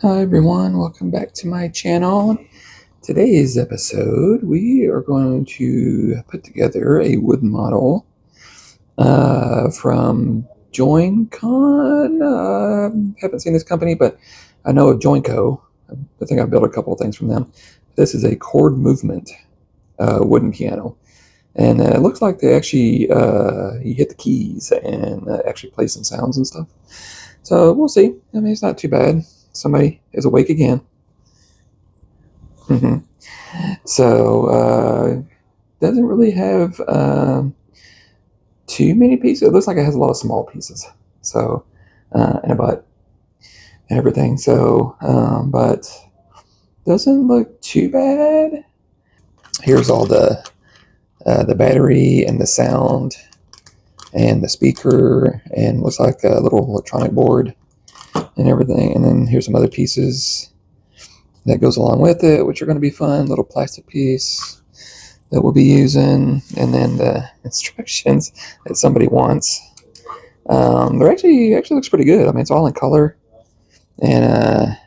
Hi everyone, welcome back to my channel. Today's episode, we are going to put together a wood model from JOINCON. Haven't seen this company, but I know of JOINCO. I think I've built a couple of things from them. This is a chordmovement wooden piano. And it looks like they actually, you hit the keys and actually play some sounds and stuff. So we'll see. I mean, it's not too bad. Somebody is awake again. So doesn't really have too many pieces. It looks like it has a lot of small pieces. So and a butt and everything. So but doesn't look too bad. Here's all the battery and the sound and the speaker, and looks like a little electronic board and everything. And then here's some other pieces that goes along with it, which are going to be fun. Little plastic piece that we'll be using, and then the instructions that somebody wants. They're actually looks pretty good. I mean, it's all in color, and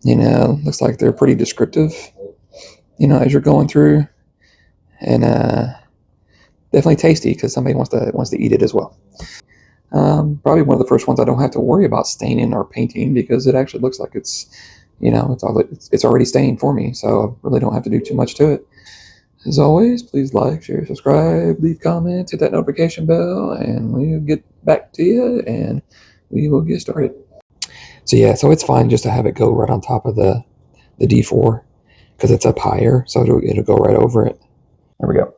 looks like they're pretty descriptive. As you're going through, and definitely tasty because somebody wants to eat it as well. Probably one of the first ones I don't have to worry about staining or painting because it actually looks like it's already stained for me, so I really don't have to do too much to it. As always, please like, share, subscribe, leave comments, hit that notification bell, and we'll get back to you and we will get started. So yeah, so it's fine just to have it go right on top of the D4 because it's up higher, so it'll go right over it. There we go.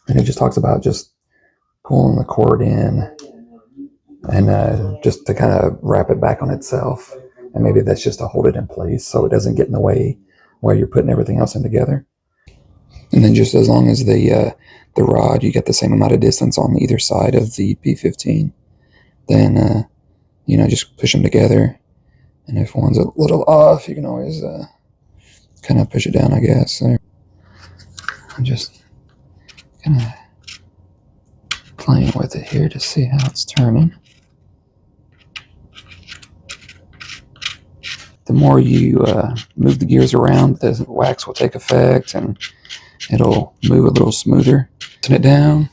And it just talks about just pulling the cord in and just to kind of wrap it back on itself. And maybe that's just to hold it in place so it doesn't get in the way while you're putting everything else in together. And then just as long as the rod, you get the same amount of distance on either side of the P15, then, just push them together. And if one's a little off, you can always kind of push it down, I guess. So I'm just kind of playing with it here to see how it's turning. The more you move the gears around, the wax will take effect and it'll move a little smoother. Turn it down.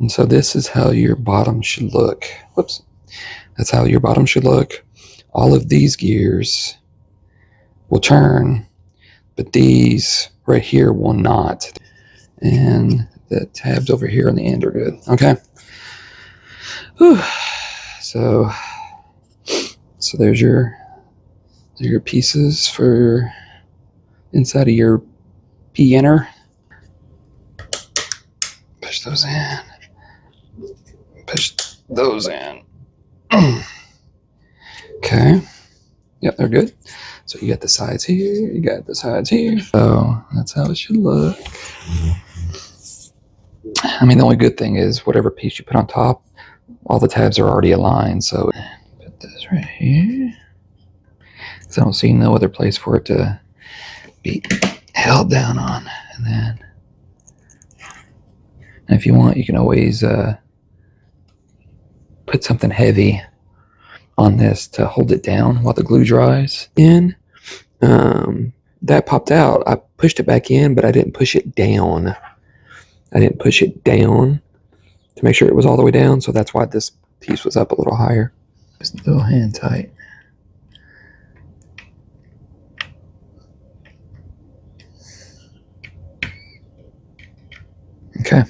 And so this is how your bottom should look. Whoops. That's how your bottom should look. All of these gears will turn, but these right here will not. And the tabs over here on the end are good. Okay. Whew. So there's your pieces for inside of your piano. Push those in. Push those in. Okay. Yep, they're good. So you got the sides here, you got the sides here. So that's how it should look. I mean, the only good thing is whatever piece you put on top, all the tabs are already aligned. So put this right here. Because I don't see no other place for it to be held down on. And then if you want, you can always put something heavy on this to hold it down while the glue dries. And that popped out. I pushed it back in, but I didn't push it down. I didn't push it down to make sure it was all the way down, so that's why this piece was up a little higher. Just a little hand tight. Okay.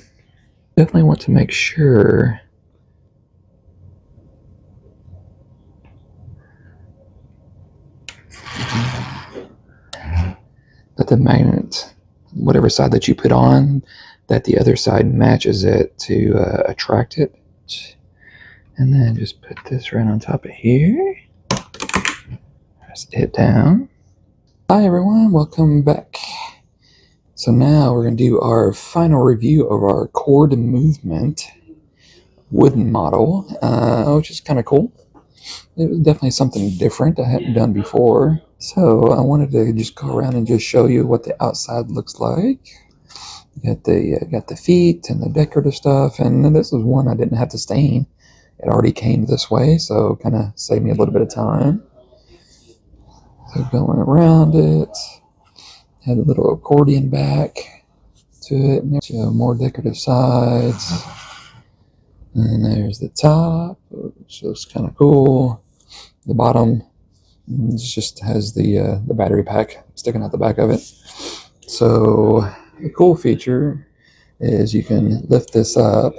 Definitely want to make sure that the magnet, whatever side that you put on, that the other side matches it to attract it. And then just put this right on top of here. Press it down. Hi everyone, welcome back. So now we're going to do our final review of our chord movement wooden model, which is kind of cool. It was definitely something different I hadn't done before. So I wanted to just go around and just show you what the outside looks like. You got the feet and the decorative stuff, and this is one I didn't have to stain. It already came this way, so kind of saved me a little bit of time. So going around it, had a little accordion back to it, and more decorative sides. And there's the top, which looks kind of cool. The bottom just has the battery pack sticking out the back of it. So the cool feature is you can lift this up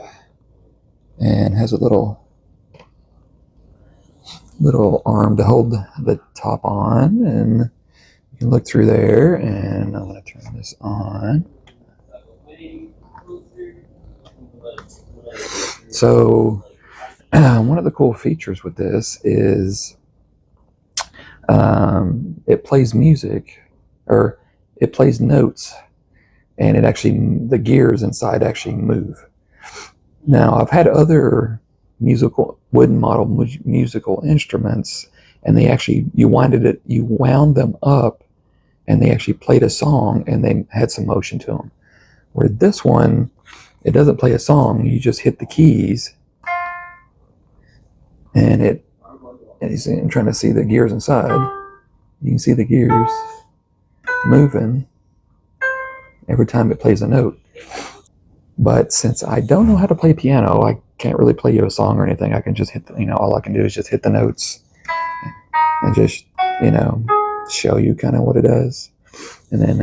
and has a little arm to hold the top on, and you can look through there. And I'm going to turn this on. So one of the cool features with this is it plays music, or it plays notes, and it actually, the gears inside actually move. Now, I've had other wooden model musical instruments, and they actually, you wound them up, and they actually played a song, and they had some motion to them. Where this one, it doesn't play a song, you just hit the keys, and I'm trying to see the gears inside. You can see the gears moving every time it plays a note. But since I don't know how to play piano, I can't really play you a song or anything. I can just hit all I can do is just hit the notes and just, show you kind of what it does. And then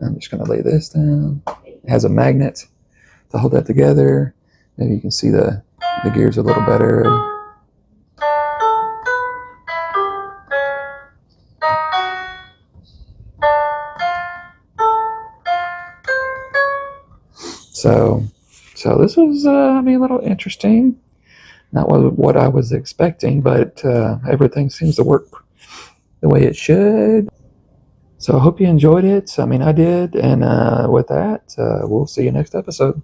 I'm just going to lay this down. It has a magnet to hold that together. Maybe you can see the gears a little better. So this was, a little interesting. Not what I was expecting, but everything seems to work the way it should. So I hope you enjoyed it. I did. And with that, we'll see you next episode.